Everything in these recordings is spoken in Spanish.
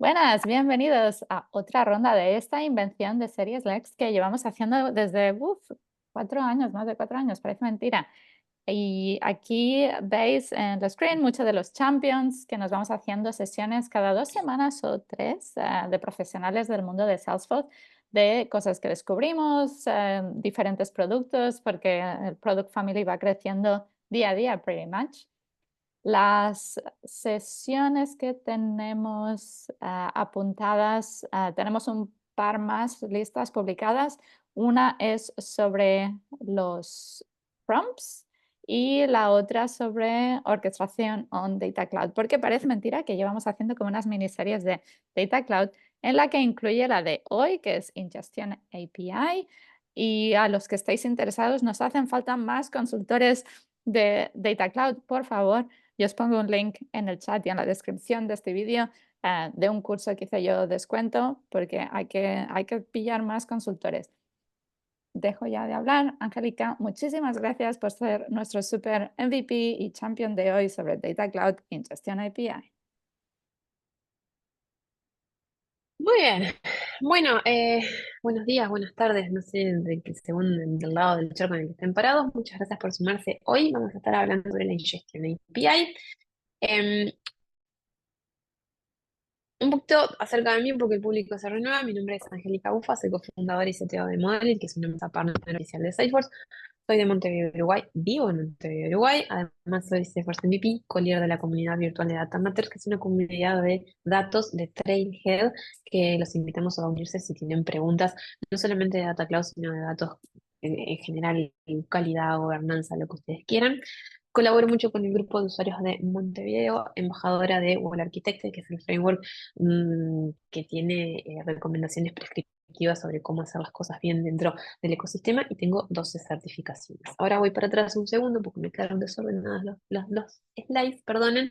Buenas, bienvenidos a otra ronda de esta invención de series Lex que llevamos haciendo desde 4 años, más de 4 años, parece mentira. Y aquí veis en la screen muchos de los champions que nos vamos haciendo sesiones cada 2 semanas o tres de profesionales del mundo de Salesforce, de cosas que descubrimos, diferentes productos, porque el Product Family va creciendo día a día, pretty much. Las sesiones que tenemos apuntadas, tenemos un par más listas publicadas. Una es sobre los prompts y la otra sobre orquestación on Data Cloud, porque parece mentira que llevamos haciendo como unas miniseries de Data Cloud en la que incluye la de hoy, que es Ingestion API. Y a los que estéis interesados, nos hacen falta más consultores de Data Cloud, por favor. Yo os pongo un link en el chat y en la descripción de este vídeo de un curso que hice yo descuento porque hay que pillar más consultores. Dejo ya de hablar. Angélica, muchísimas gracias por ser nuestro super MVP y champion de hoy sobre Data Cloud Ingestion API. Muy bien. Bueno, buenos días, buenas tardes, no sé, según del lado del charco en el que estén parados. Muchas gracias por sumarse. Hoy vamos a estar hablando sobre la Ingestion API. Em, un poquito acerca de mí, porque el público se renueva. Mi nombre es Angélica Bufa, soy cofundadora y CTO de Modelit, que es una empresa partner oficial de Salesforce. Soy de Montevideo, Uruguay, vivo en Montevideo, Uruguay. Además, soy Salesforce MVP, co-líder de la comunidad virtual de Data Matters, que es una comunidad de datos de Trailhead, que los invitamos a unirse si tienen preguntas, no solamente de Data Cloud, sino de datos en general, en calidad, gobernanza, lo que ustedes quieran. Colaboro mucho con el grupo de usuarios de Montevideo, embajadora de Google Architect, que es el framework que tiene recomendaciones prescriptivas sobre cómo hacer las cosas bien dentro del ecosistema, y tengo 12 certificaciones. Ahora voy para atrás un segundo porque me quedaron desordenadas los slides, perdonen.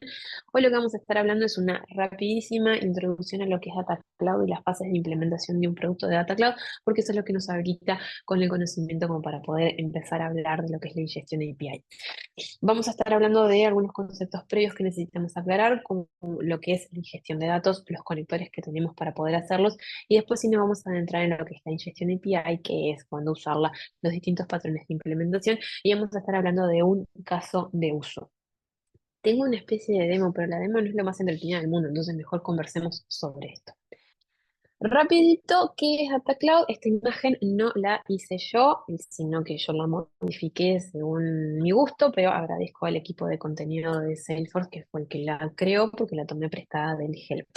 Hoy lo que vamos a estar hablando es una rapidísima introducción a lo que es Data Cloud y las fases de implementación de un producto de Data Cloud, porque eso es lo que nos habilita con el conocimiento como para poder empezar a hablar de lo que es la ingestión API. Vamos a estar hablando de algunos conceptos previos que necesitamos aclarar, como lo que es la ingestión de datos, los conectores que tenemos para poder hacerlos, y después sí nos vamos a adentrar en lo que es la ingestión API, que es cuando usarla, los distintos patrones de implementación, y vamos a estar hablando de un caso de uso. Tengo una especie de demo, pero la demo no es lo más entretenida del mundo, entonces mejor conversemos sobre esto. Rapidito, ¿qué es Data Cloud? Esta imagen no la hice yo, sino que yo la modifiqué según mi gusto, pero agradezco al equipo de contenido de Salesforce, que fue el que la creó, porque la tomé prestada del Help.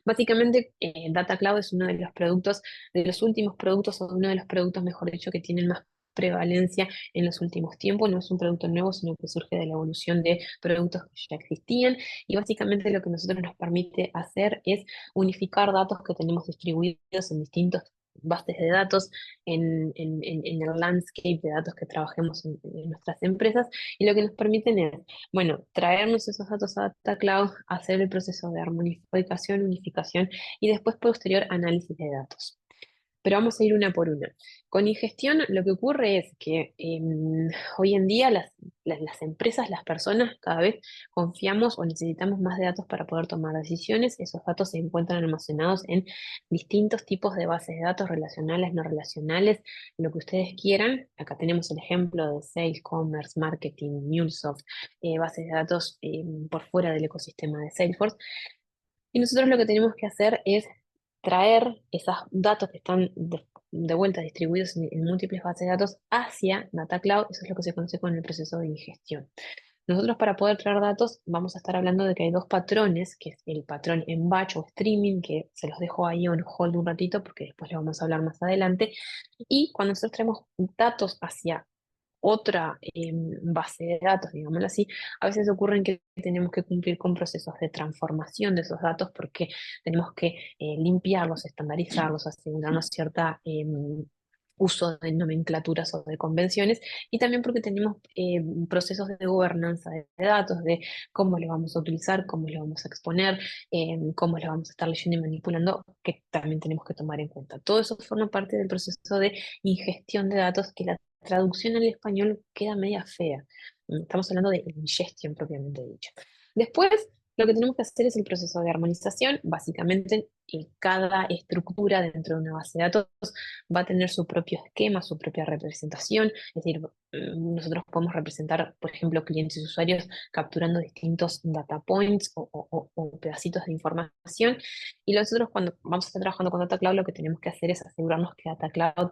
Básicamente, Data Cloud es uno de los productos, de los últimos productos, o uno de los productos, mejor dicho, que tienen más prevalencia en los últimos tiempos. No es un producto nuevo, sino que surge de la evolución de productos que ya existían, y básicamente lo que nosotros nos permite hacer es unificar datos que tenemos distribuidos en distintos bases de datos en el landscape de datos que trabajemos en nuestras empresas, y lo que nos permiten es, bueno, traernos esos datos a Data Cloud, hacer el proceso de armonización, unificación y después posterior análisis de datos. Pero vamos a ir una por una. Con ingestión lo que ocurre es que hoy en día las empresas, las personas, cada vez confiamos o necesitamos más de datos para poder tomar decisiones. Esos datos se encuentran almacenados en distintos tipos de bases de datos relacionales, no relacionales, lo que ustedes quieran. Acá tenemos el ejemplo de Sales, Commerce, Marketing, MuleSoft, bases de datos por fuera del ecosistema de Salesforce. Y nosotros lo que tenemos que hacer es traer esos datos que están de vuelta distribuidos en múltiples bases de datos hacia Data Cloud. Eso es lo que se conoce con el proceso de ingestión. Nosotros, para poder traer datos, vamos a estar hablando de que hay dos patrones, que es el patrón en batch o streaming, que se los dejo ahí on hold un ratito porque después le vamos a hablar más adelante. Y cuando nosotros traemos datos hacia otra base de datos, digámoslo así, a veces ocurren que tenemos que cumplir con procesos de transformación de esos datos, porque tenemos que limpiarlos, estandarizarlos, asegurarnos cierta uso de nomenclaturas o de convenciones, y también porque tenemos procesos de gobernanza de datos, de cómo lo vamos a utilizar, cómo lo vamos a exponer, cómo lo vamos a estar leyendo y manipulando, que también tenemos que tomar en cuenta. Todo eso forma parte del proceso de ingestión de datos, que la traducción al español queda media fea. Estamos hablando de ingestion propiamente dicho. Después Lo que tenemos que hacer es el proceso de armonización. Básicamente, cada estructura dentro de una base de datos va a tener su propio esquema, su propia representación. Es decir, nosotros podemos representar, por ejemplo, clientes y usuarios capturando distintos data points o pedacitos de información. Y nosotros cuando vamos a estar trabajando con Data Cloud, lo que tenemos que hacer es asegurarnos que Data Cloud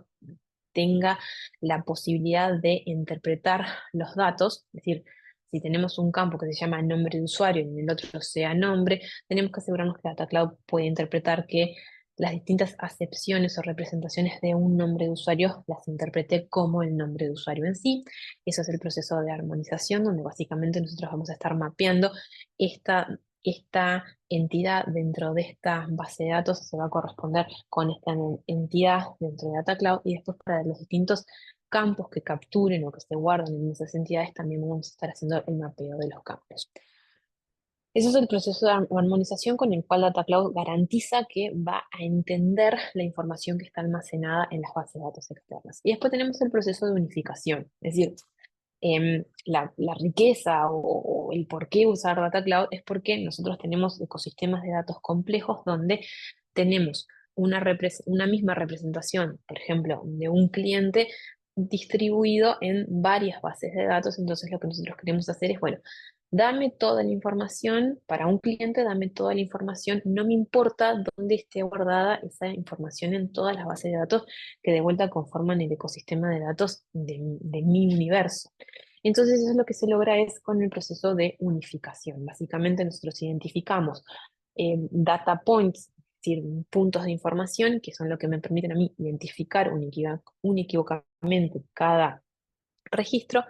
tenga la posibilidad de interpretar los datos, es decir, si tenemos un campo que se llama nombre de usuario y en el otro sea nombre, tenemos que asegurarnos que Data Cloud puede interpretar que las distintas acepciones o representaciones de un nombre de usuario las interprete como el nombre de usuario en sí. Eso es el proceso de armonización, donde básicamente nosotros vamos a estar mapeando esta entidad dentro de esta base de datos se va a corresponder con esta entidad dentro de Data Cloud y después para los distintos campos que capturen o que se guarden en esas entidades también vamos a estar haciendo el mapeo de los campos. Ese es el proceso de armonización con el cual Data Cloud garantiza que va a entender la información que está almacenada en las bases de datos externas. Y después tenemos el proceso de unificación, es decir, la riqueza o el por qué usar Data Cloud es porque nosotros tenemos ecosistemas de datos complejos donde tenemos una misma representación, por ejemplo, de un cliente distribuido en varias bases de datos. Entonces lo que nosotros queremos hacer es, bueno, dame toda la información para un cliente, dame toda la información, no me importa dónde esté guardada esa información en todas las bases de datos que de vuelta conforman el ecosistema de datos de mi universo. Entonces eso es lo que se logra es con el proceso de unificación. Básicamente nosotros identificamos data points, es decir, puntos de información, que son lo que me permiten a mí identificar unequívocamente cada registro,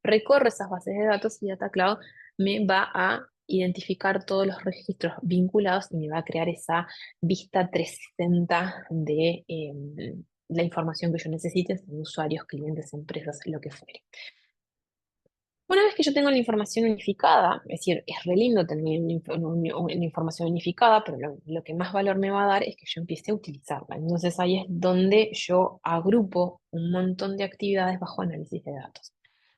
recorre esas bases de datos y Data Cloud me va a identificar todos los registros vinculados y me va a crear esa vista 360 de la información que yo necesite, de usuarios, clientes, empresas, lo que fuere. Una vez que yo tengo la información unificada, es decir, es re lindo tener una información unificada, pero lo que más valor me va a dar es que yo empiece a utilizarla. Entonces ahí es donde yo agrupo un montón de actividades bajo análisis de datos.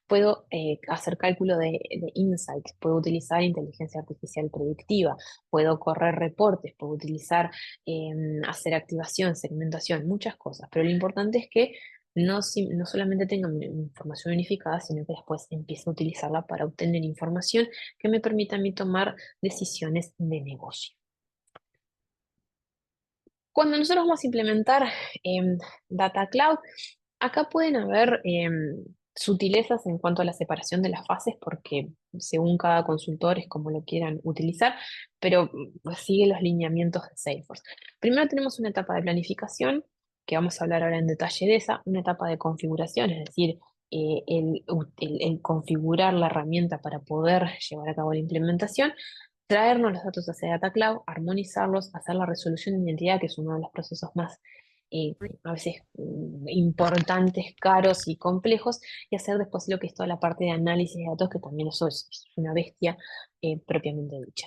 Puedo hacer cálculo de insights, puedo utilizar inteligencia artificial predictiva, puedo correr reportes, puedo utilizar hacer activación, segmentación, muchas cosas. Pero lo importante es que no solamente tenga mi información unificada, sino que después empiece a utilizarla para obtener información que me permita a mí tomar decisiones de negocio. Cuando nosotros vamos a implementar Data Cloud, acá pueden haber sutilezas en cuanto a la separación de las fases, porque según cada consultor es como lo quieran utilizar, pero sigue los lineamientos de Salesforce. Primero tenemos una etapa de planificación, que vamos a hablar ahora en detalle de esa, una etapa de configuración, es decir, el configurar la herramienta para poder llevar a cabo la implementación, traernos los datos hacia Data Cloud, armonizarlos, hacer la resolución de identidad, que es uno de los procesos más eh, a veces importantes, caros y complejos, y hacer después lo que es toda la parte de análisis de datos, que también eso es una bestia propiamente dicha.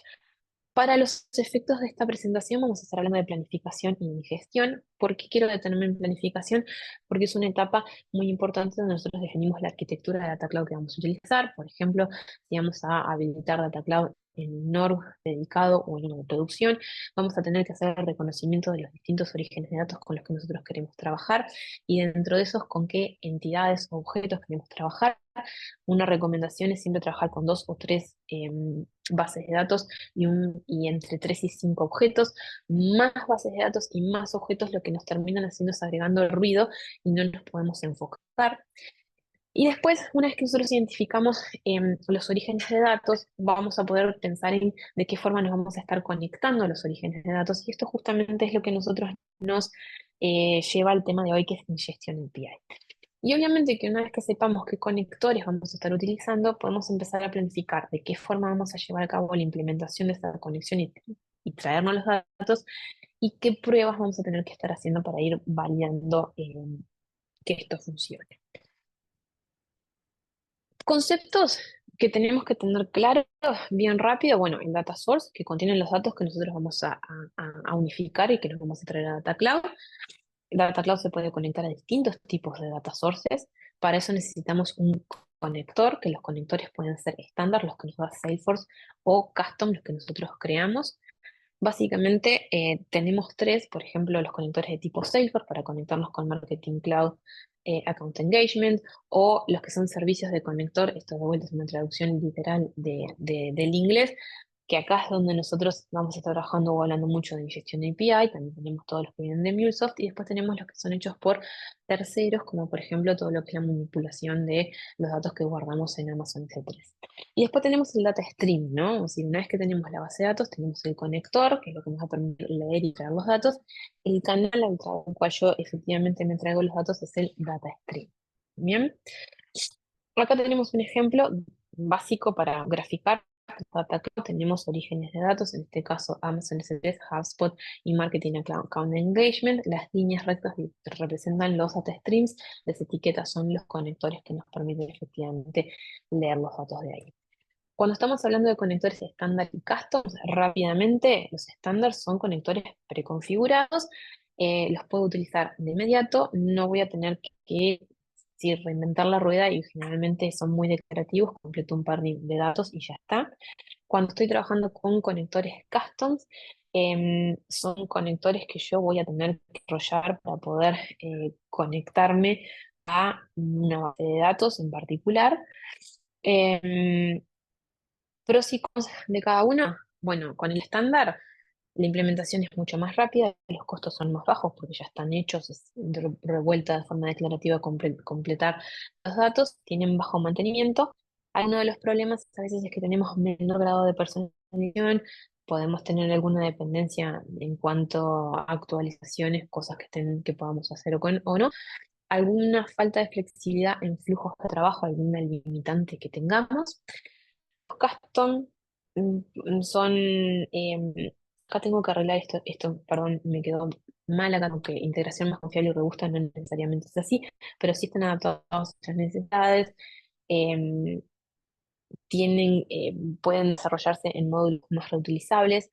Para los efectos de esta presentación vamos a estar hablando de planificación y gestión. ¿Por qué quiero detenerme en planificación? Porque es una etapa muy importante donde nosotros definimos la arquitectura de Data Cloud que vamos a utilizar. Por ejemplo, si vamos a habilitar Data Cloud en un org dedicado o en una producción, vamos a tener que hacer el reconocimiento de los distintos orígenes de datos con los que nosotros queremos trabajar y dentro de esos con qué entidades o objetos queremos trabajar. Una recomendación es siempre trabajar con 2 o 3 bases de datos y entre 3 y 5 objetos, más bases de datos y más objetos, lo que nos terminan haciendo es agregando el ruido y no nos podemos enfocar. Y después, una vez que nosotros identificamos los orígenes de datos, vamos a poder pensar en de qué forma nos vamos a estar conectando a los orígenes de datos. Y esto justamente es lo que nosotros nos lleva al tema de hoy, que es Ingestion API. Y obviamente que una vez que sepamos qué conectores vamos a estar utilizando, podemos empezar a planificar de qué forma vamos a llevar a cabo la implementación de esta conexión y traernos los datos y qué pruebas vamos a tener que estar haciendo para ir validando que esto funcione. Conceptos que tenemos que tener claros bien rápido, bueno, el data source, que contiene los datos que nosotros vamos a unificar y que los vamos a traer a Data Cloud. Data Cloud se puede conectar a distintos tipos de data sources. Para eso necesitamos un conector, que los conectores pueden ser estándar, los que nos da Salesforce, o custom, los que nosotros creamos. Básicamente tenemos tres, por ejemplo, los conectores de tipo Salesforce para conectarnos con Marketing Cloud, Account Engagement, o los que son servicios de conector. Esto de vuelta es una traducción literal del inglés, que acá es donde nosotros vamos a estar trabajando o hablando mucho de ingestión de API. También tenemos todos los que vienen de MuleSoft, y después tenemos los que son hechos por terceros, como por ejemplo todo lo que es la manipulación de los datos que guardamos en Amazon S3. Y después tenemos el data stream, ¿no? O sea, una vez que tenemos la base de datos, tenemos el conector, que es lo que nos va a permitir leer y traer los datos. El canal al cual yo efectivamente me traigo los datos es el data stream. Bien. Acá tenemos un ejemplo básico para graficar. Data Cloud, tenemos orígenes de datos, en este caso Amazon S3, HubSpot y Marketing Account Engagement. Las líneas rectas representan los data streams, las etiquetas son los conectores que nos permiten efectivamente leer los datos de ahí. Cuando estamos hablando de conectores estándar y customs, rápidamente los estándares son conectores preconfigurados, los puedo utilizar de inmediato, no voy a tener que sí, reinventar la rueda, y generalmente son muy declarativos, completo un par de datos y ya está. Cuando estoy trabajando con conectores customs, son conectores que yo voy a tener que enrollar para poder conectarme a una base de datos en particular. Em, Pros y cons de cada uno. Bueno, con el estándar la implementación es mucho más rápida, los costos son más bajos porque ya están hechos, es revuelta de forma declarativa completar los datos, tienen bajo mantenimiento. Uno de los problemas a veces es que tenemos menor grado de personalización, podemos tener alguna dependencia en cuanto a actualizaciones, cosas que podamos hacer o no, alguna falta de flexibilidad en flujos de trabajo, alguna limitante que tengamos. Custom son, acá tengo que arreglar esto, perdón, me quedó mal acá, porque integración más confiable y robusta no necesariamente es así, pero sí están adaptados a nuestras necesidades, em, pueden desarrollarse en módulos más reutilizables.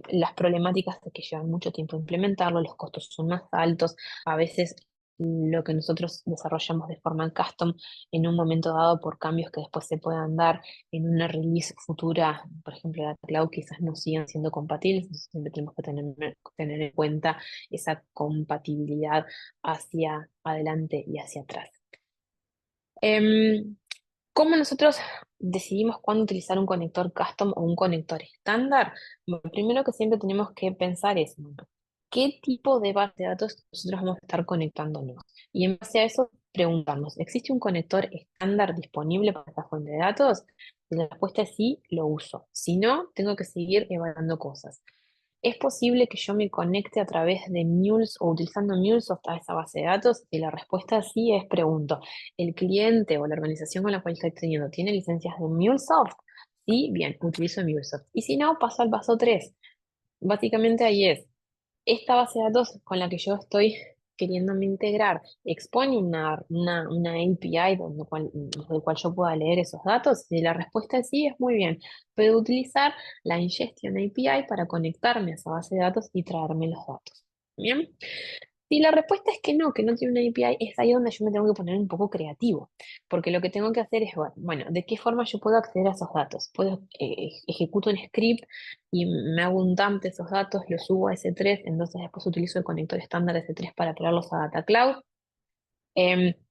Las problemáticas es que llevan mucho tiempo implementarlo, los costos son más altos, a veces lo que nosotros desarrollamos de forma custom en un momento dado por cambios que después se puedan dar en una release futura, por ejemplo, Data Cloud, quizás no sigan siendo compatibles, entonces siempre tenemos que tener en cuenta esa compatibilidad hacia adelante y hacia atrás. Em, ¿Cómo nosotros decidimos cuándo utilizar un conector custom o un conector estándar? Bueno, primero que siempre tenemos que pensar es, bueno, ¿qué tipo de base de datos nosotros vamos a estar conectándonos? Y en base a eso, preguntarnos, ¿existe un conector estándar disponible para esta fuente de datos? Si la respuesta es sí, lo uso. Si no, tengo que seguir evaluando cosas. ¿Es posible que yo me conecte a través de Mules o utilizando MuleSoft a esa base de datos? Si la respuesta es sí, pregunto, ¿el cliente o la organización con la cual estoy teniendo tiene licencias de MuleSoft? Sí, bien, utilizo MuleSoft. Y si no, paso al paso 3. Básicamente ahí es, esta base de datos con la que yo estoy queriéndome integrar expone una API desde cual yo pueda leer esos datos. Si la respuesta es sí, es muy bien. Puedo utilizar la Ingestion API para conectarme a esa base de datos y traerme los datos. Bien. Si la respuesta es que no tiene una API, es ahí donde yo me tengo que poner un poco creativo, porque lo que tengo que hacer es, bueno, ¿de qué forma yo puedo acceder a esos datos? Puedo, ejecuto un script y me hago un dump de esos datos, los subo a S3, entonces después utilizo el conector estándar S3 para traerlos a Data Cloud.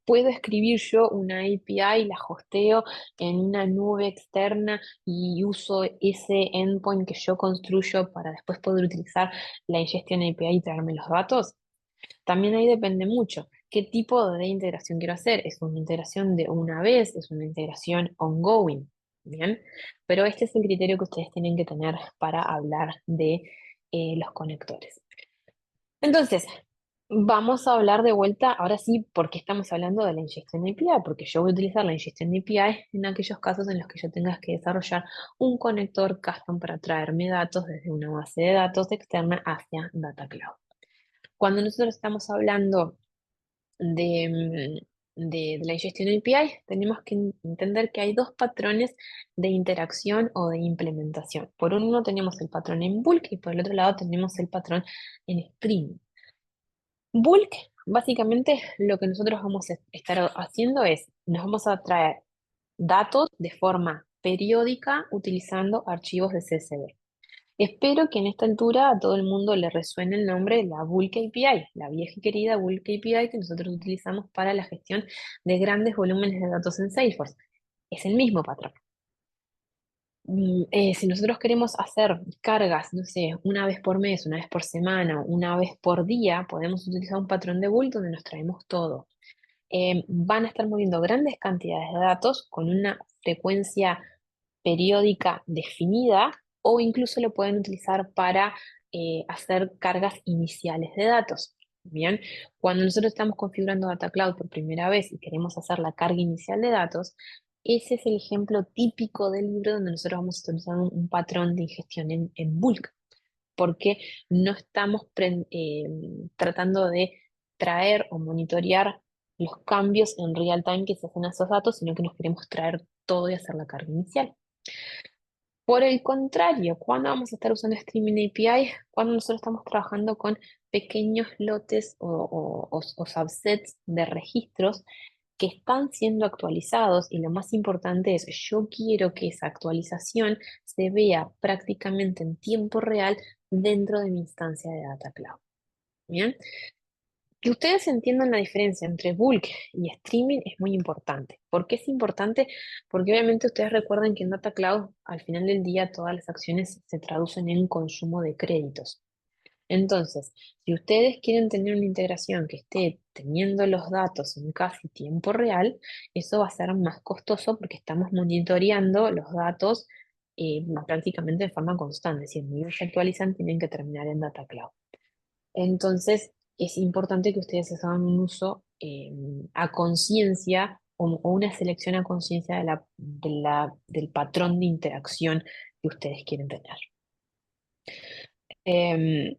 Puedo escribir yo una API, la hosteo en una nube externa y uso ese endpoint que yo construyo para después poder utilizar la ingestion API y traerme los datos. También ahí depende mucho. ¿Qué tipo de integración quiero hacer? ¿Es una integración de una vez? ¿Es una integración ongoing? Bien, pero este es el criterio que ustedes tienen que tener para hablar de los conectores. Entonces, vamos a hablar de vuelta, ahora sí, porque estamos hablando de la ingestión de API, porque yo voy a utilizar la ingestión de API en aquellos casos en los que yo tenga que desarrollar un conector custom para traerme datos desde una base de datos externa hacia Data Cloud. Cuando nosotros estamos hablando de la ingestión API, tenemos que entender que hay dos patrones de interacción o de implementación. Por uno tenemos el patrón en bulk y por el otro lado tenemos el patrón en stream. Bulk, básicamente lo que nosotros vamos a estar haciendo es, nos vamos a traer datos de forma periódica utilizando archivos de CSV. Espero que en esta altura a todo el mundo le resuene el nombre de la Bulk API, la vieja y querida Bulk API que nosotros utilizamos para la gestión de grandes volúmenes de datos en Salesforce. Es el mismo patrón. Si nosotros queremos hacer cargas, no sé, una vez por mes, una vez por semana, una vez por día, podemos utilizar un patrón de bulk donde nos traemos todo. Van a estar moviendo grandes cantidades de datos con una frecuencia periódica definida o incluso lo pueden utilizar para hacer cargas iniciales de datos. Bien, cuando nosotros estamos configurando Data Cloud por primera vez y queremos hacer la carga inicial de datos, ese es el ejemplo típico del libro donde nosotros vamos a utilizar un patrón de ingestión en bulk, porque no estamos tratando de traer o monitorear los cambios en real time que se hacen a esos datos, sino que nos queremos traer todo y hacer la carga inicial. Por el contrario, ¿cuándo vamos a estar usando Streaming API? Cuando nosotros estamos trabajando con pequeños lotes o subsets de registros que están siendo actualizados y lo más importante es, yo quiero que esa actualización se vea prácticamente en tiempo real dentro de mi instancia de Data Cloud. ¿Bien? Que ustedes entiendan la diferencia entre bulk y streaming es muy importante. ¿Por qué es importante? Porque obviamente ustedes recuerdan que en Data Cloud al final del día todas las acciones se traducen en consumo de créditos. Entonces, si ustedes quieren tener una integración que esté teniendo los datos en casi tiempo real, eso va a ser más costoso porque estamos monitoreando los datos prácticamente de forma constante. Si en ellos se actualizan, tienen que terminar en Data Cloud. Entonces, es importante que ustedes hagan un uso a conciencia o una selección a conciencia del patrón de interacción que ustedes quieren tener. Em,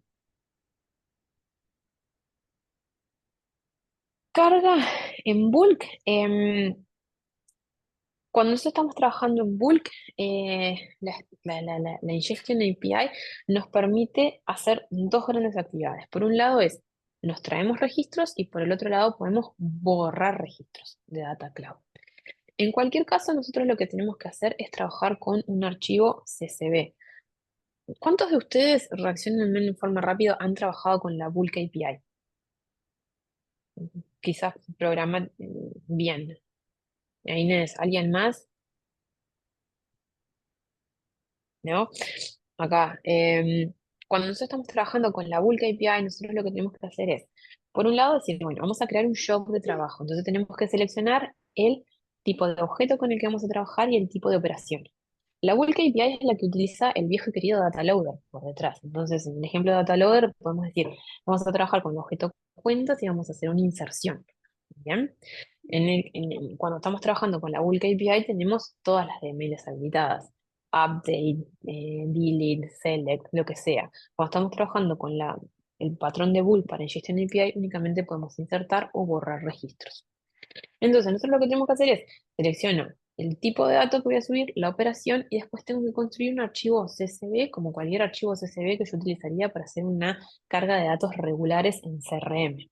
Carga en bulk. Cuando nosotros estamos trabajando en bulk, la Ingestion API nos permite hacer dos grandes actividades. Por un lado es, nos traemos registros y por el otro lado podemos borrar registros de Data Cloud. En cualquier caso, nosotros lo que tenemos que hacer es trabajar con un archivo CSV. ¿Cuántos de ustedes, reaccionen en forma rápida, han trabajado con la Bulk API? Quizás programar bien. Inés, ¿alguien más? ¿No? Acá, cuando nosotros estamos trabajando con la Bulk API, nosotros lo que tenemos que hacer es, por un lado, decir, bueno, vamos a crear un job de trabajo. Entonces tenemos que seleccionar el tipo de objeto con el que vamos a trabajar y el tipo de operación. La Bulk API es la que utiliza el viejo y querido Data Loader por detrás. Entonces, en el ejemplo de Data Loader, podemos decir, vamos a trabajar con el objeto cuentas y vamos a hacer una inserción. ¿Bien? Cuando estamos trabajando con la Bulk API, tenemos todas las DMLs habilitadas update, delete, select, lo que sea. Cuando estamos trabajando con el patrón de bulk para Ingestion API, únicamente podemos insertar o borrar registros. Entonces, nosotros lo que tenemos que hacer es selecciono el tipo de dato que voy a subir, la operación, y después tengo que construir un archivo CSV, como cualquier archivo CSV que yo utilizaría para hacer una carga de datos regulares en CRM.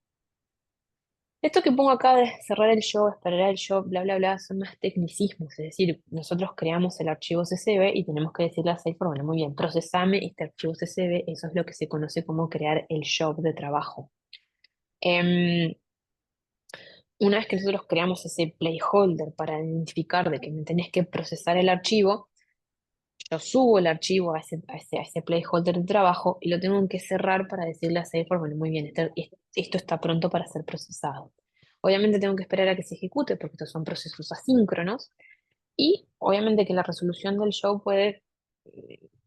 Esto que pongo acá de cerrar el show, esperar el show, bla, bla, bla, son más tecnicismos. Es decir, nosotros creamos el archivo CSV y tenemos que decirle a Salesforce, bueno, muy bien, procesame este archivo CSV. Eso es lo que se conoce como crear el job de trabajo. Em, una vez que nosotros creamos ese placeholder para identificar de que me tenés que procesar el archivo, yo subo el archivo a ese placeholder de trabajo y lo tengo que cerrar para decirle a Salesforce, bueno, muy bien, esto está pronto para ser procesado. Obviamente tengo que esperar a que se ejecute porque estos son procesos asíncronos y obviamente que la resolución del show puede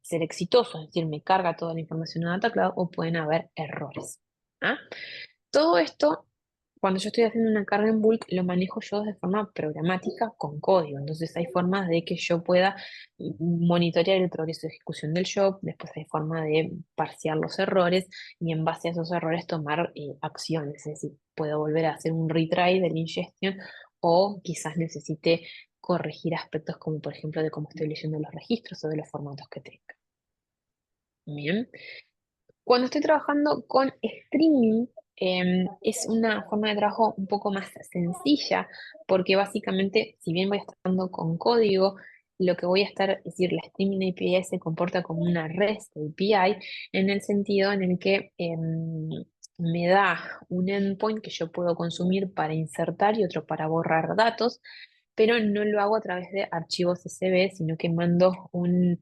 ser exitoso, es decir, me carga toda la información a Data Cloud o pueden haber errores. ¿Ah? Todo esto, cuando yo estoy haciendo una carga en bulk, lo manejo yo de forma programática con código. Entonces hay formas de que yo pueda monitorear el progreso de ejecución del job, después hay forma de parsear los errores y en base a esos errores tomar acciones. Es decir, puedo volver a hacer un retry de la ingestion o quizás necesite corregir aspectos como por ejemplo de cómo estoy leyendo los registros o de los formatos que tenga. Bien. Cuando estoy trabajando con streaming, Es una forma de trabajo un poco más sencilla, porque básicamente, si bien voy a estar trabajando con código, lo que voy a estar, es decir, la Streaming API se comporta como una REST API en el sentido en el que me da un endpoint que yo puedo consumir para insertar y otro para borrar datos, pero no lo hago a través de archivos CSV, sino que mando un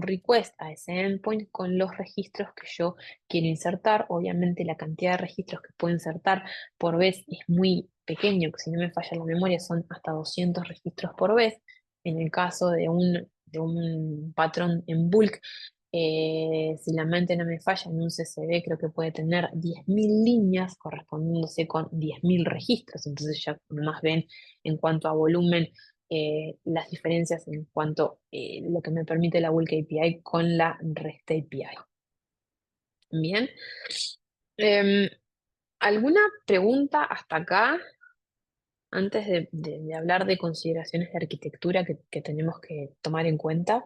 request a ese endpoint con los registros que yo quiero insertar. Obviamente la cantidad de registros que puedo insertar por vez es muy pequeño, que si no me falla la memoria son hasta 200 registros por vez. En el caso de un patrón en bulk, si la mente no me falla, en un CSV creo que puede tener 10.000 líneas correspondiéndose con 10.000 registros. Entonces ya más ven en cuanto a volumen las diferencias en cuanto a lo que me permite la Bulk API con la REST API. Bien. Em, ¿Alguna pregunta hasta acá antes de hablar de consideraciones de arquitectura que tenemos que tomar en cuenta?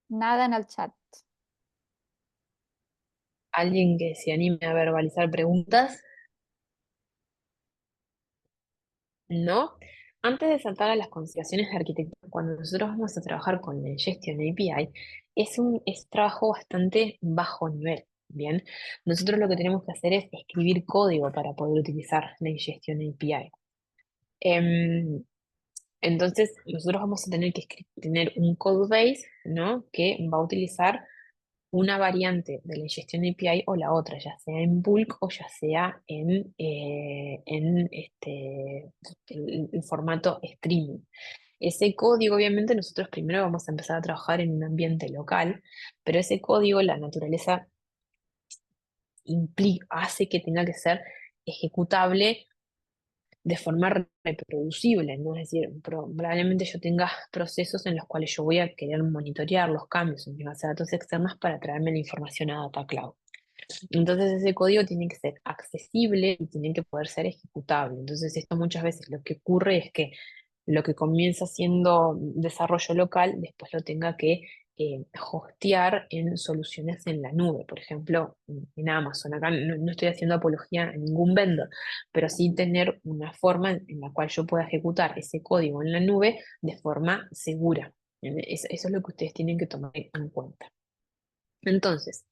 Nada en el chat. ¿Alguien que se anime a verbalizar preguntas? ¿No? Antes de saltar a las consideraciones de arquitectura, cuando nosotros vamos a trabajar con la Ingestion API, es trabajo bastante bajo nivel, ¿bien? Nosotros lo que tenemos que hacer es escribir código para poder utilizar la Ingestion API. Em, entonces, nosotros vamos a tener que tener un code base, ¿no? Que va a utilizar una variante de la ingestión API o la otra, ya sea en bulk o ya sea en el formato streaming. Ese código, obviamente, nosotros primero vamos a empezar a trabajar en un ambiente local, pero ese código, la naturaleza hace que tenga que ser ejecutable de forma reproducible, ¿no? Es decir, probablemente yo tenga procesos en los cuales yo voy a querer monitorear los cambios en mi base de datos externas para traerme la información a Data Cloud. Entonces ese código tiene que ser accesible y tiene que poder ser ejecutable. Entonces esto muchas veces lo que ocurre es que lo que comienza siendo desarrollo local, después lo tenga que hostear en soluciones en la nube, por ejemplo, en Amazon. Acá no estoy haciendo apología a ningún vendor, pero sí tener una forma en la cual yo pueda ejecutar ese código en la nube de forma segura. Eso es lo que ustedes tienen que tomar en cuenta. Entonces,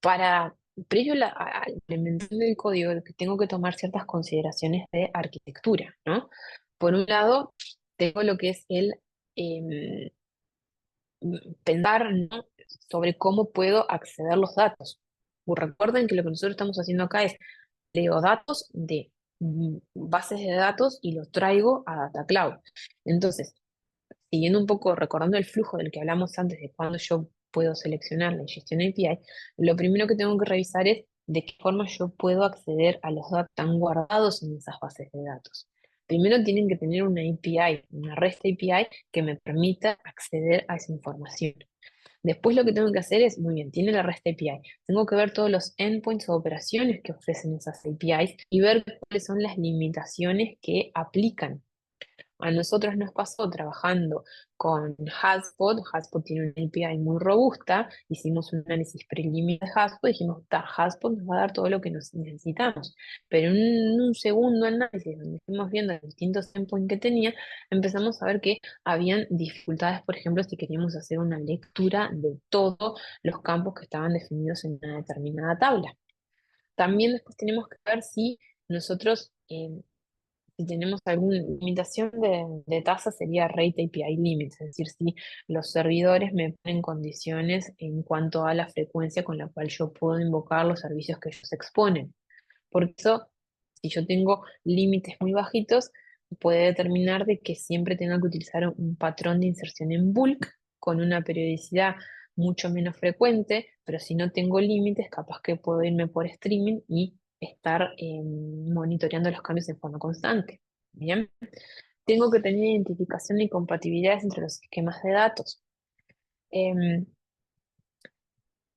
para, previo a la implementación del código, que tengo que tomar ciertas consideraciones de arquitectura, ¿no? Por un lado, tengo lo que es el em, pensar, ¿no? sobre cómo puedo acceder a los datos. Recuerden que lo que nosotros estamos haciendo acá es leo datos de bases de datos y los traigo a Data Cloud. Entonces, siguiendo un poco, recordando el flujo del que hablamos antes de cuando yo puedo seleccionar la ingestión API, lo primero que tengo que revisar es de qué forma yo puedo acceder a los datos que están guardados en esas bases de datos. Primero tienen que tener una API, una REST API que me permita acceder a esa información. Después lo que tengo que hacer es, muy bien, tiene la REST API. Tengo que ver todos los endpoints o operaciones que ofrecen esas APIs y ver cuáles son las limitaciones que aplican. A nosotros nos pasó trabajando con Hotspot. Hotspot tiene una API muy robusta. Hicimos un análisis preliminar de Hotspot. Dijimos, Hotspot nos va a dar todo lo que necesitamos. Pero en un segundo análisis, donde fuimos viendo los distintos endpoints que tenía, empezamos a ver que habían dificultades, por ejemplo, si queríamos hacer una lectura de todos los campos que estaban definidos en una determinada tabla. También después tenemos que ver si nosotros si tenemos alguna limitación de tasa sería Rate API Limits, es decir, si los servidores me ponen condiciones en cuanto a la frecuencia con la cual yo puedo invocar los servicios que ellos exponen. Por eso, si yo tengo límites muy bajitos, puede determinar de que siempre tenga que utilizar un patrón de inserción en bulk con una periodicidad mucho menos frecuente, pero si no tengo límites, capaz que puedo irme por streaming y estar monitoreando los cambios en forma constante. Bien, tengo que tener identificación y compatibilidades entre los esquemas de datos. Em,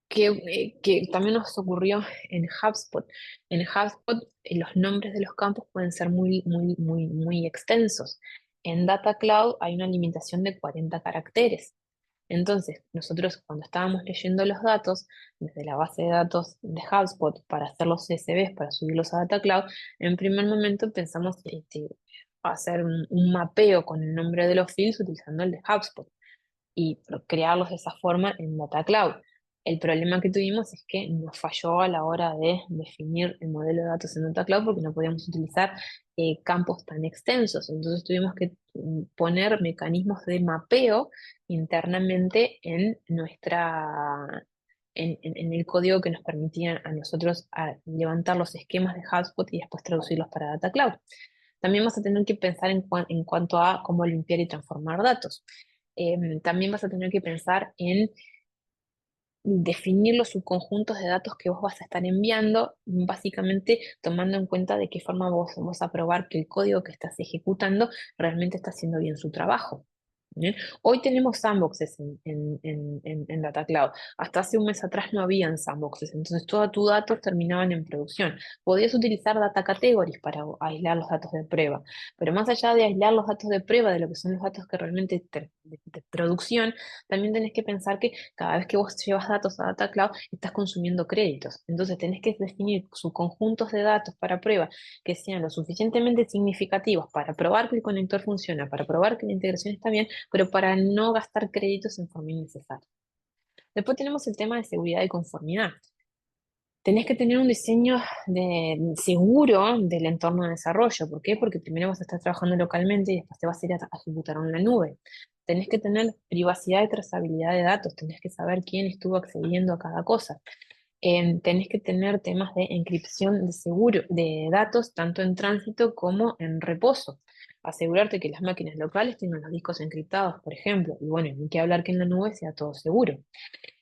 que también nos ocurrió en HubSpot. En HubSpot los nombres de los campos pueden ser muy, muy, muy, muy extensos. En Data Cloud hay una limitación de 40 caracteres. Entonces, nosotros cuando estábamos leyendo los datos desde la base de datos de HubSpot para hacer los CSVs, para subirlos a Data Cloud, en primer momento pensamos hacer un mapeo con el nombre de los fields utilizando el de HubSpot y crearlos de esa forma en Data Cloud. El problema que tuvimos es que nos falló a la hora de definir el modelo de datos en Data Cloud porque no podíamos utilizar campos tan extensos. Entonces tuvimos que poner mecanismos de mapeo internamente en en el código que nos permitían a nosotros levantar los esquemas de HubSpot y después traducirlos para Data Cloud. También vas a tener que pensar en cuanto a cómo limpiar y transformar datos. También vas a tener que pensar en definir los subconjuntos de datos que vos vas a estar enviando, básicamente tomando en cuenta de qué forma vos vas a probar que el código que estás ejecutando realmente está haciendo bien su trabajo. ¿Bien? Hoy tenemos sandboxes en Data Cloud. Hasta hace un mes atrás no habían sandboxes, entonces todos tus datos terminaban en producción. Podías utilizar data categories para aislar los datos de prueba, pero más allá de aislar los datos de prueba de lo que son los datos que realmente de producción, también tenés que pensar que cada vez que vos llevas datos a Data Cloud, estás consumiendo créditos. Entonces tenés que definir subconjuntos de datos para prueba que sean lo suficientemente significativos para probar que el conector funciona, para probar que la integración está bien, pero para no gastar créditos en forma innecesaria. Después tenemos el tema de seguridad y conformidad. Tenés que tener un diseño seguro del entorno de desarrollo. ¿Por qué? Porque primero vas a estar trabajando localmente y después te vas a ir a ejecutar en la nube. Tenés que tener privacidad y trazabilidad de datos. Tenés que saber quién estuvo accediendo a cada cosa. Tenés que tener temas de encripción de seguro de datos, tanto en tránsito como en reposo. Asegurarte que las máquinas locales tengan los discos encriptados, por ejemplo. Y bueno, ni que hablar que en la nube sea todo seguro.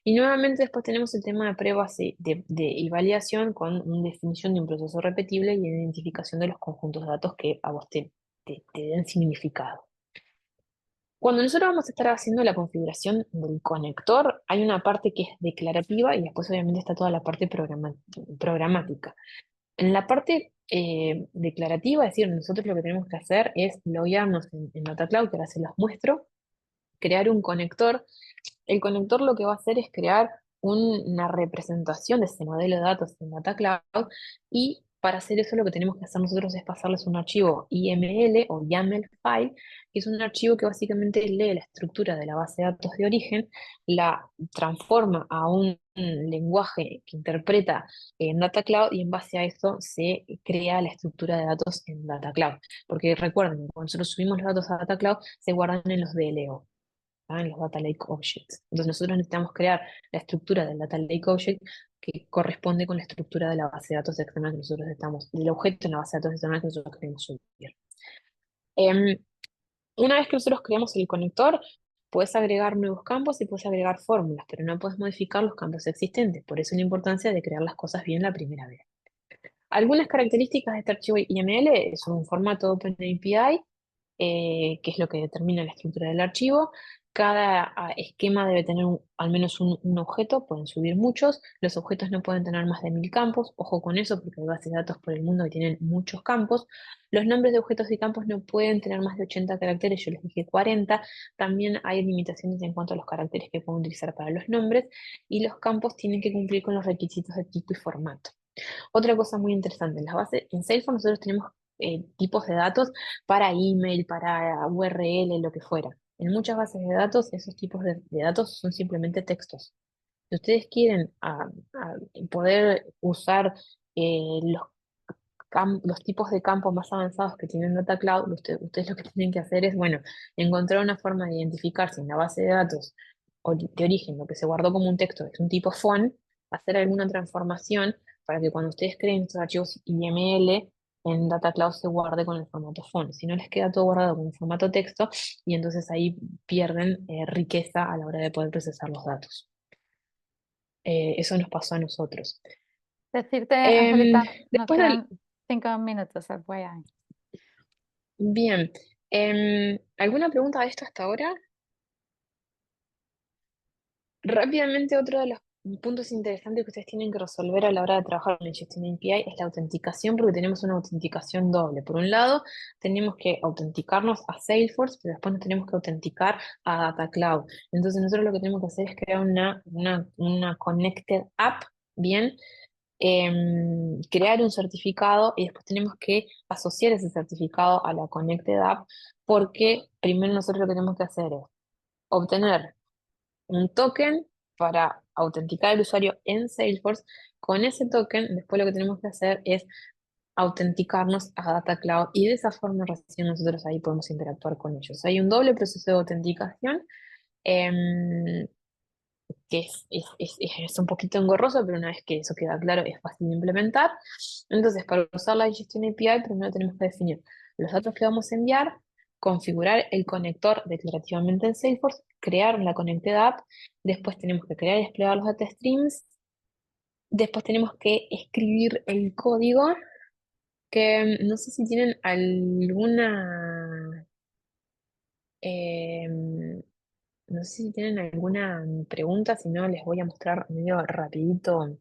Y nuevamente después tenemos el tema de pruebas y validación con una definición de un proceso repetible y identificación de los conjuntos de datos que a vos te den significado. Cuando nosotros vamos a estar haciendo la configuración del conector, hay una parte que es declarativa y después obviamente está toda la parte programática. En la parte declarativa, es decir, nosotros lo que tenemos que hacer es loguearnos en Data Cloud, que ahora se los muestro, crear un conector. El conector lo que va a hacer es crear una representación de ese modelo de datos en Data Cloud y para hacer eso lo que tenemos que hacer nosotros es pasarles un archivo YML o YAML file, que es un archivo que básicamente lee la estructura de la base de datos de origen, la transforma a un lenguaje que interpreta en Data Cloud y en base a eso se crea la estructura de datos en Data Cloud. Porque recuerden, cuando nosotros subimos los datos a Data Cloud se guardan en los DLO, en los Data Lake Objects. Entonces nosotros necesitamos crear la estructura del Data Lake Object que corresponde con la estructura de la base de datos externa que nosotros estamos, del objeto en la base de datos externa que nosotros queremos subir. Em, una vez que nosotros creamos el conector, puedes agregar nuevos campos y puedes agregar fórmulas, pero no puedes modificar los campos existentes. Por eso la importancia de crear las cosas bien la primera vez. Algunas características de este archivo YML son un formato OpenAPI, que es lo que determina la estructura del archivo. Cada esquema debe tener al menos un objeto, pueden subir muchos. Los objetos no pueden tener más de 1000 campos. Ojo con eso porque hay bases de datos por el mundo que tienen muchos campos. Los nombres de objetos y campos no pueden tener más de 80 caracteres, yo les dije 40. También hay limitaciones en cuanto a los caracteres que pueden utilizar para los nombres. Y los campos tienen que cumplir con los requisitos de tipo y formato. Otra cosa muy interesante, en Salesforce nosotros tenemos tipos de datos para email, para URL, lo que fuera. En muchas bases de datos, esos tipos de datos son simplemente textos. Si ustedes quieren poder usar los los tipos de campos más avanzados que tienen Data Cloud, ustedes lo que tienen que hacer es, bueno, encontrar una forma de identificar si en la base de datos de origen lo que se guardó como un texto es un tipo font, hacer alguna transformación para que cuando ustedes creen estos archivos YML en Data Cloud se guarde con el formato font. Si no les queda todo guardado con el formato texto y entonces ahí pierden riqueza a la hora de poder procesar los datos. Eso nos pasó a nosotros. Decirte, Em, Angelita, nos después del, quedan 5 minutos, FYI. Bien. ¿Alguna pregunta de esto hasta ahora? Rápidamente, otro de los puntos interesantes que ustedes tienen que resolver a la hora de trabajar con el Gestión API es la autenticación, porque tenemos una autenticación doble. Por un lado, tenemos que autenticarnos a Salesforce, pero después nos tenemos que autenticar a Data Cloud. Entonces, nosotros lo que tenemos que hacer es crear una Connected App, ¿bien? Crear un certificado y después tenemos que asociar ese certificado a la Connected App, porque primero nosotros lo que tenemos que hacer es obtener un token para autenticar al usuario en Salesforce. Con ese token, después lo que tenemos que hacer es autenticarnos a Data Cloud y de esa forma recién nosotros ahí podemos interactuar con ellos. Hay un doble proceso de autenticación em, que es un poquito engorroso, pero una vez que eso queda claro es fácil de implementar. Entonces, para usar la gestión API, primero tenemos que definir los datos que vamos a enviar, configurar el conector declarativamente en Salesforce, crear la Connected App, después tenemos que crear y desplegar los data streams, después tenemos que escribir el código, que no sé si tienen alguna... em, no sé si tienen alguna pregunta, si no les voy a mostrar medio rapidito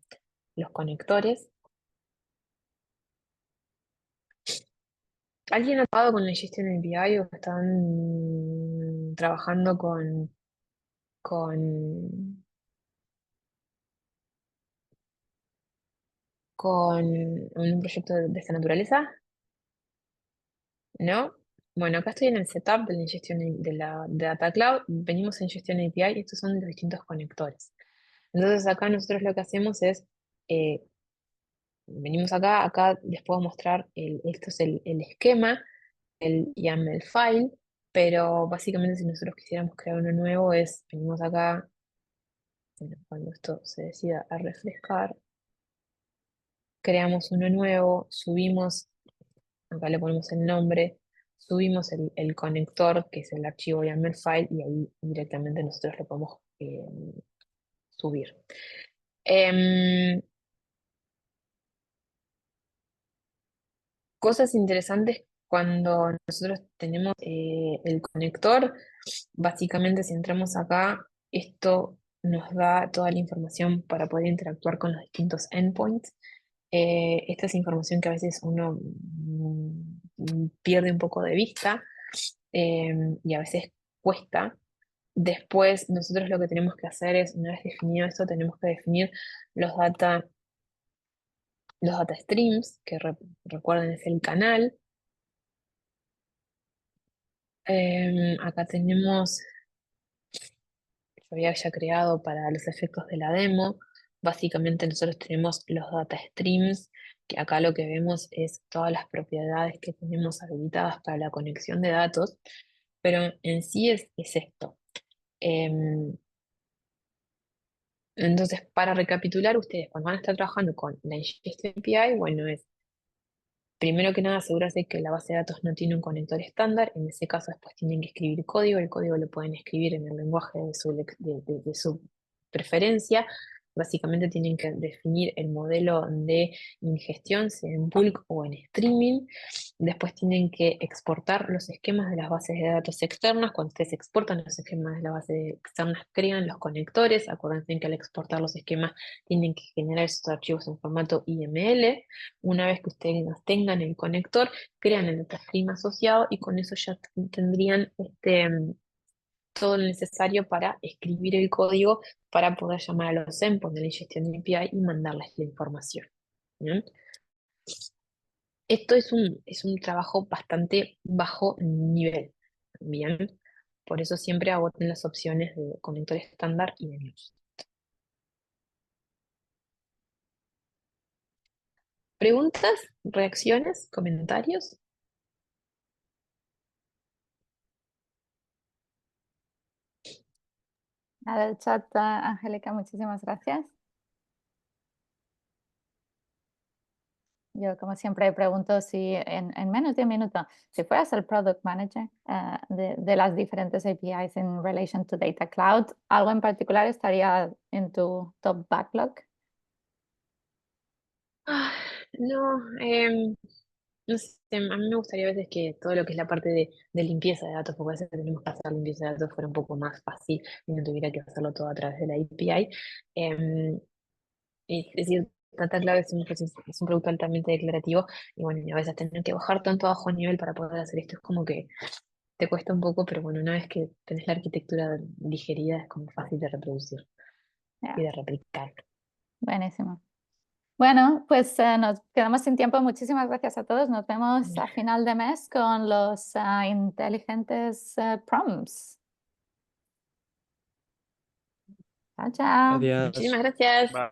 los conectores. ¿Alguien ha trabajado con la gestión API o están trabajando con, con un proyecto de esta naturaleza? ¿No? Bueno, acá estoy en el setup de la ingestión de Data Cloud. Venimos en gestión API y estos son los distintos conectores. Entonces acá nosotros lo que hacemos es eh, venimos acá les puedo mostrar, esto es el esquema, el YAML file, pero básicamente si nosotros quisiéramos crear uno nuevo venimos acá, bueno, cuando esto se decida a refrescar, creamos uno nuevo, subimos, acá le ponemos el nombre, subimos el conector, que es el archivo YAML file, y ahí directamente nosotros lo podemos subir. Em, Cosas interesantes cuando nosotros tenemos el conector, básicamente si entramos acá, esto nos da toda la información para poder interactuar con los distintos endpoints. Esta es información que a veces uno pierde un poco de vista y a veces cuesta. Después nosotros lo que tenemos que hacer es, una vez definido esto, tenemos que definir los data, los data streams, que recuerden es el canal. Acá tenemos, yo había ya creado para los efectos de la demo. Básicamente nosotros tenemos los data streams, que acá lo que vemos es todas las propiedades que tenemos habilitadas para la conexión de datos, pero en sí es esto. Em, entonces, para recapitular, ustedes cuando van a estar trabajando con la ingestión API, bueno, es primero que nada, asegurarse que la base de datos no tiene un conector estándar. En ese caso, después tienen que escribir código. El código lo pueden escribir en el lenguaje de su preferencia. Básicamente tienen que definir el modelo de ingestión, sea en bulk o en streaming. Después tienen que exportar los esquemas de las bases de datos externas. Cuando ustedes exportan los esquemas de las bases externas, crean los conectores. Acuérdense que al exportar los esquemas tienen que generar esos archivos en formato YML. Una vez que ustedes tengan el conector, crean el datastream asociado y con eso ya tendrían todo lo necesario para escribir el código para poder llamar a los endpoints de la ingestión de API y mandarles la información. ¿Bien? Esto es un trabajo bastante bajo nivel. Bien, por eso siempre agoten las opciones de conector estándar y de news. ¿Preguntas, reacciones, comentarios? Nada del chat, Angélica, muchísimas gracias. Yo, como siempre, pregunto si en menos de un minuto, si fueras el product manager de las diferentes APIs en relation to Data Cloud, ¿algo en particular estaría en tu top backlog? Ah, no, No sé, a mí me gustaría a veces que todo lo que es la parte de limpieza de datos, porque a veces tenemos que hacer limpieza de datos, fuera un poco más fácil y no tuviera que hacerlo todo a través de la API. Es decir, Data Cloud es un producto altamente declarativo y bueno, y a veces tener que bajar tanto a bajo nivel para poder hacer esto es como que te cuesta un poco, pero bueno, una vez que tenés la arquitectura digerida es como fácil de reproducir y Ya, de replicar. buenísimo. Bueno, pues nos quedamos sin tiempo. Muchísimas gracias a todos. Nos vemos a final de mes con los inteligentes prompts. Chao, chao. Adiós. Muchísimas gracias. Bye.